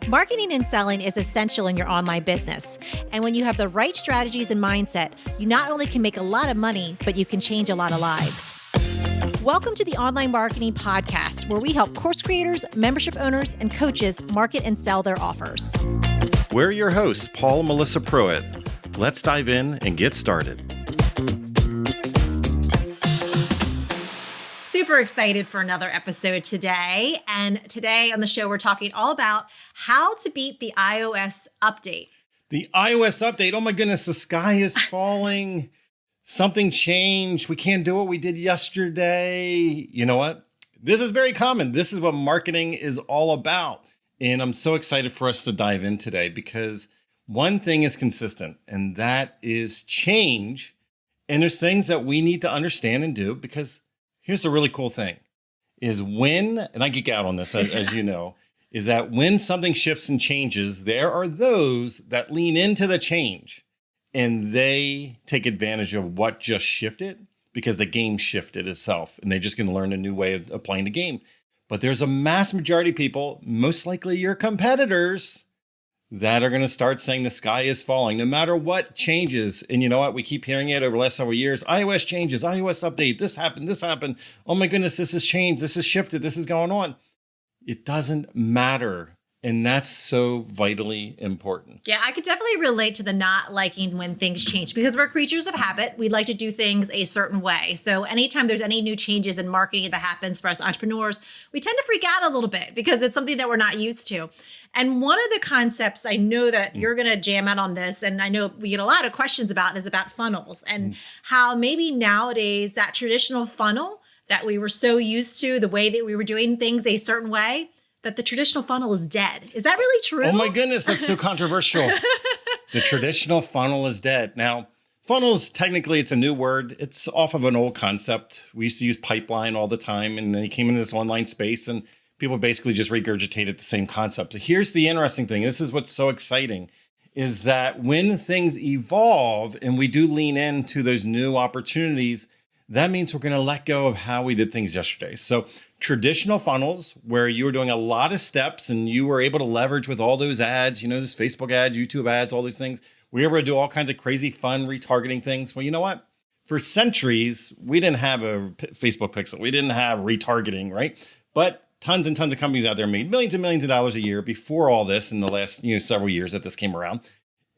Marketing and selling is essential in your online business. And when you have the right strategies and mindset, you not only can make a lot of money, but you can change a lot of lives. Welcome to the Online Marketing Podcast, where we help course creators, membership owners, and coaches market and sell their offers. We're your hosts, Paul and Melissa Pruitt. Let's dive in and get started. Super excited for another episode today. And today on the show, we're talking all about how to beat the iOS update. The iOS update. Oh my goodness, the sky is falling. Something changed. We can't do what we did yesterday. You know what? This is very common. This is what marketing is all about. And I'm so excited for us to dive in today because one thing is consistent, and that is change. And there's things that we need to understand and do because here's the really cool thing is when, and I geek out on this, as you know, is that when something shifts and changes, there are those that lean into the change and they take advantage of what just shifted because the game shifted itself and they're just going to learn a new way of playing the game. But there's a mass majority of people, most likely your competitors, that are going to start saying the sky is falling no matter what changes. And you know what? We keep hearing it over the last several years. iOS changes, iOS update, this happened. Oh my goodness, this has changed, this has shifted, this is going on. It doesn't matter. And that's so vitally important. Yeah, I could definitely relate to the not liking when things change because we're creatures of habit. We'd like to do things a certain way. So anytime there's any new changes in marketing that happens for us entrepreneurs, we tend to freak out a little bit because it's something that we're not used to. And one of the concepts I know that you're going to jam out on this, and I know we get a lot of questions about, is about funnels and how maybe nowadays that traditional funnel that we were so used to, the way that we were doing things a certain way, that the traditional funnel is dead. Is that really true? Oh my goodness, that's so controversial. The traditional funnel is dead. Now, funnels, technically, it's a new word. It's off of an old concept. We used to use pipeline all the time, and then it came into this online space, and people basically just regurgitated the same concept. So here's the interesting thing. This is what's so exciting, is that when things evolve and we do lean into those new opportunities, that means we're going to let go of how we did things yesterday. So traditional funnels where you were doing a lot of steps and you were able to leverage with all those ads, you know, those Facebook ads, YouTube ads, all these things. We were able to do all kinds of crazy fun retargeting things. Well, you know what? For centuries, we didn't have a Facebook pixel. We didn't have retargeting, right? But tons and tons of companies out there made millions and millions of dollars a year before all this in the last, several years that this came around.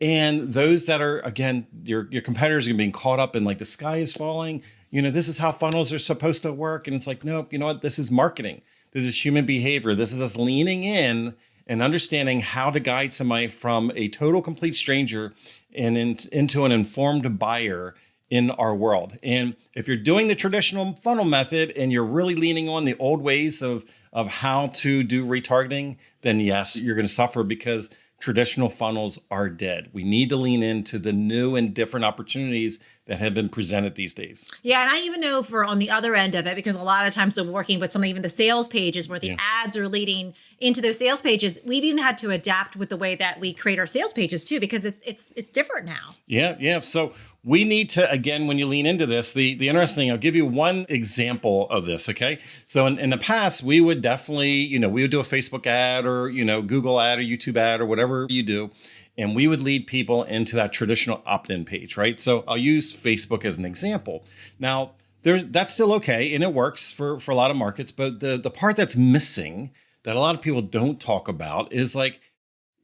And those that are, again, your competitors are being caught up in like the sky is falling. This is how funnels are supposed to work. And it's like, nope, you know what? This is marketing. This is human behavior. This is us leaning in and understanding how to guide somebody from a total complete stranger and into an informed buyer in our world. And if you're doing the traditional funnel method and you're really leaning on the old ways of how to do retargeting, then yes, you're going to suffer because traditional funnels are dead. We need to lean into the new and different opportunities that have been presented these days. Yeah, and I even know for on the other end of it, because a lot of times we're working with even the sales pages where the ads are leading into those sales pages, we've even had to adapt with the way that we create our sales pages too, because it's different now. Yeah. So we need to, again, when you lean into this, the interesting thing, I'll give you one example of this, okay? So in the past, we would definitely, we would do a Facebook ad or, Google ad or YouTube ad or whatever you do. And we would lead people into that traditional opt-in page, right? So I'll use Facebook as an example. Now, that's still okay, and it works for a lot of markets. But the part that's missing that a lot of people don't talk about is like,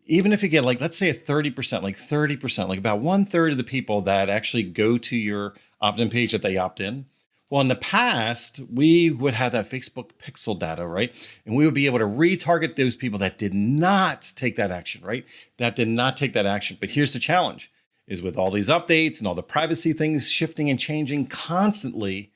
even if you get let's say a 30%, like about 1/3 of the people that actually go to your opt-in page that they opt in. Well, in the past, we would have that Facebook pixel data, right? And we would be able to retarget those people that did not take that action, right? That did not take that action. But here's the challenge is with all these updates and all the privacy things shifting and changing constantly,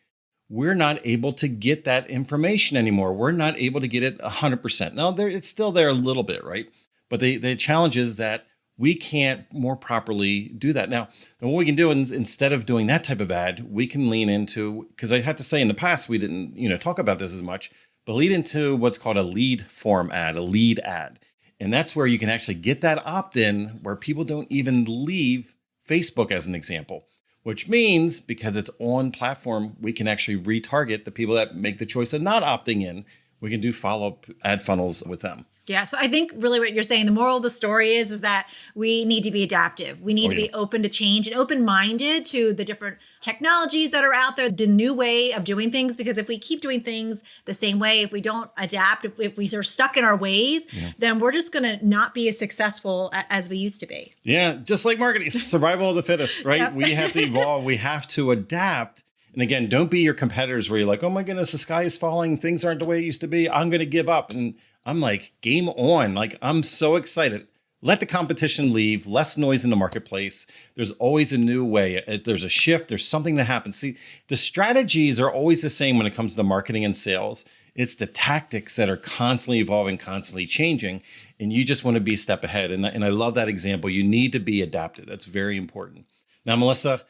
we're not able to get that information anymore. We're not able to get it 100%. Now, it's still there a little bit, right? But the challenge is that we can't more properly do that. Now, and what we can do instead of doing that type of ad, we can lean into, because I had to say in the past, we didn't talk about this as much, but lead into what's called a lead form ad, a lead ad. And that's where you can actually get that opt-in where people don't even leave Facebook as an example, which means because it's on platform, we can actually retarget the people that make the choice of not opting in we can do follow-up ad funnels with them. Yeah. So I think really what you're saying, the moral of the story is that we need to be adaptive. We need to be open to change and open-minded to the different technologies that are out there, the new way of doing things. Because if we keep doing things the same way, if we don't adapt, if we are stuck in our ways, then we're just going to not be as successful as we used to be. Yeah. Just like marketing, survival of the fittest, right? Yep. We have to evolve. We have to adapt. And again, don't be your competitors where you're like, oh my goodness, the sky is falling. Things aren't the way it used to be. I'm going to give up. And I'm like, game on. Like, I'm so excited. Let the competition leave, less noise in the marketplace. There's always a new way. There's a shift. There's something that happens. See, the strategies are always the same when it comes to marketing and sales. It's the tactics that are constantly evolving, constantly changing. And you just want to be a step ahead. And I love that example. You need to be adaptive. That's very important. Now, Melissa,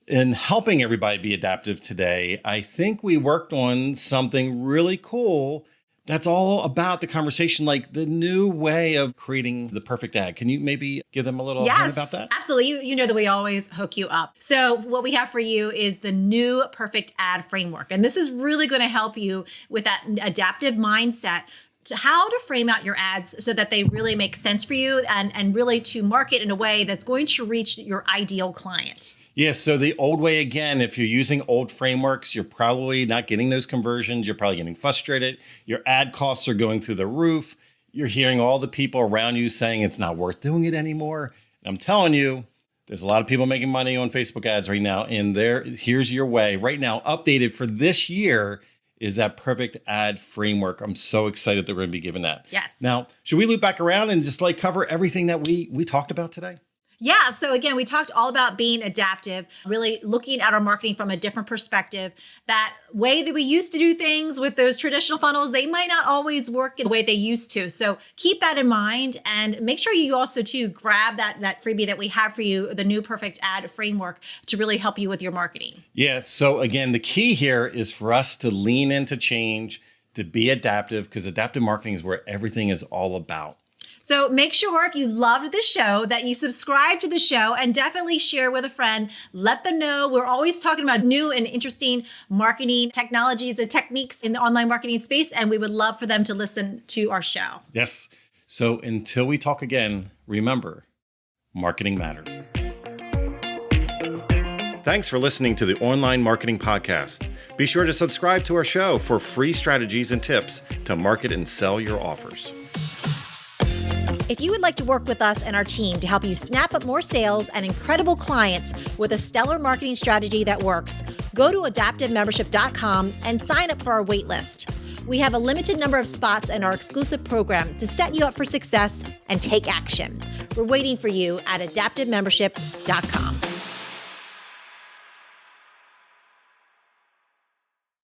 in helping everybody be adaptive today, I think we worked on something really cool that's all about the conversation, like the new way of creating the perfect ad. Can you maybe give them a little hint about that? Absolutely. You know that we always hook you up. So what we have for you is the new perfect ad framework. And this is really going to help you with that adaptive mindset to how to frame out your ads so that they really make sense for you and really to market in a way that's going to reach your ideal client. Yeah, so the old way, again, if you're using old frameworks, you're probably not getting those conversions. You're probably getting frustrated. Your ad costs are going through the roof. You're hearing all the people around you saying it's not worth doing it anymore. And I'm telling you, there's a lot of people making money on Facebook ads right now. And here's your way. Right now, updated for this year is that perfect ad framework. I'm so excited that we're going to be given that. Yes. Now, should we loop back around and just like cover everything that we talked about today? Yeah. So again, we talked all about being adaptive, really looking at our marketing from a different perspective. That way that we used to do things with those traditional funnels, they might not always work in the way they used to. So keep that in mind and make sure you also too grab that freebie that we have for you, the new perfect ad framework to really help you with your marketing. Yeah. So again, the key here is for us to lean into change, to be adaptive, because adaptive marketing is where everything is all about. So make sure if you loved the show that you subscribe to the show and definitely share with a friend. Let them know. We're always talking about new and interesting marketing technologies and techniques in the online marketing space, and we would love for them to listen to our show. Yes. So until we talk again, remember, marketing matters. Thanks for listening to the Online Marketing Podcast. Be sure to subscribe to our show for free strategies and tips to market and sell your offers. If you would like to work with us and our team to help you snap up more sales and incredible clients with a stellar marketing strategy that works, go to adaptivemembership.com and sign up for our wait list. We have a limited number of spots in our exclusive program to set you up for success and take action. We're waiting for you at adaptivemembership.com.